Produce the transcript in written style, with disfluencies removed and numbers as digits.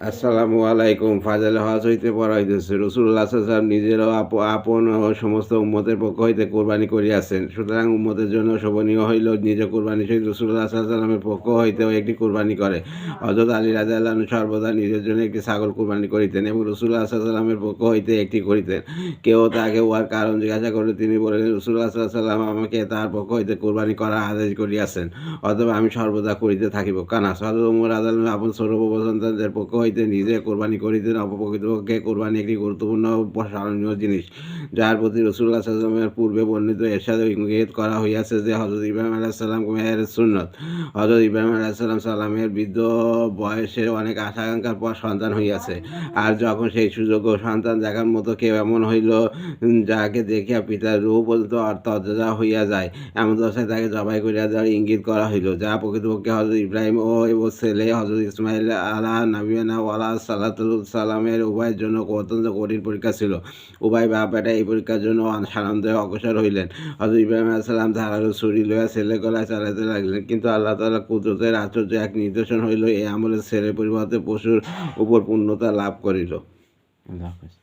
আসসালামু আলাইকুম। ফাজলে হজ হইতে পড়াইতেছে। রাসূলুল্লাহ সাল্লাল্লাহু আলাইহি ওয়াসাল্লাম নিজেরও আপন ও সমস্ত উম্মতের পক্ষ হইতে কোরবানি করিয়াছেন। সুতরাং উম্মতের জন্য শোভনীয় হইল নিজে কোরবানি সহিত রাসূলুল্লাহ সাল্লাল্লাহু আলাইহি ওয়াসাল্লামের পক্ষ হইতেও একটি কোরবানি করে। হযরত আলী রাদিয়াল্লাহু আনহু সর্বদা নিজের জন্য একটি ছাগল কোরবানি করিতেন এবং রাসূলুল্লাহ সাল্লাল্লাহু আলাইহি ওয়াসাল্লামের পক্ষ হইতে একটি করিতেন। কেউ তাহাকে উহার কারণ জিজ্ঞাসা করলে তিনি বলিলেন, রাসূলুল্লাহ সাল্লাল্লাহু আলাইহি ওয়াসাল্লাম আমাকে তাহার পক্ষ হইতে কোরবানি করার আদেশ করিয়াছেন, অতএব আমি সর্বদা করিতে থাকিব। কানাস হযরত ওমর রাদিয়াল্লাহু আনহু আপন ছোট সন্তানদের পক্ষ হইতে নিজে কোরবানি করিতেন। অপরপক্ষে কোরবানি একটি গুরুত্বপূর্ণ স্মরণীয় জিনিস, যার প্রতি রাসূলুল্লাহ সাল্লাল্লাহু আলাইহি ওয়াসাল্লামের পূর্বে বর্ণিত এরশাদে ইঙ্গিত করা হইয়াছে যে হযরত ইব্রাহিম আলাইহিস সালামের সুন্নত। হযরত ইব্রাহিম আলাইহিস সালামের বৃদ্ধ বয়সে অনেক আশা আকাঙ্ক্ষার পর সন্তান হইয়াছে। আর যখন সেই সুযোগ্য সন্তান দেখার মতো কেউ এমন হইল, যাহাকে দেখিয়া পিতার রূহ পর্যন্ত তরতাজা হইয়া যায়, এমন দশায় তাকে জবাই করিয়া দেওয়ার ইঙ্গিত করা হইল, যা প্রকৃতপক্ষে হযরত ইব্রাহিম ও ছেলে হযরত ইসমাঈল আলা নবিয়্যিনা ওয়া আলাইহি সালামের উভয়ের জন্য অত্যন্ত কঠিন পরীক্ষা ছিল। উভয় বাপ বেটা এই পরীক্ষার জন্য সানন্দে অগ্রসর হইলেন। হযরত ইব্রাহিম আলাইহিস সালাম ধারালো ছুরি লইয়া ছেলের গলায় চালাইতে লাগলেন, কিন্তু আল্লাহ তাআলার কুদরতের আশ্চর্য এক নিদর্শন হইল, এই আমলে ছেলের পরিবর্তে পশুর উপর পূর্ণতা লাভ করিল। আল্লাহ হাফেজ।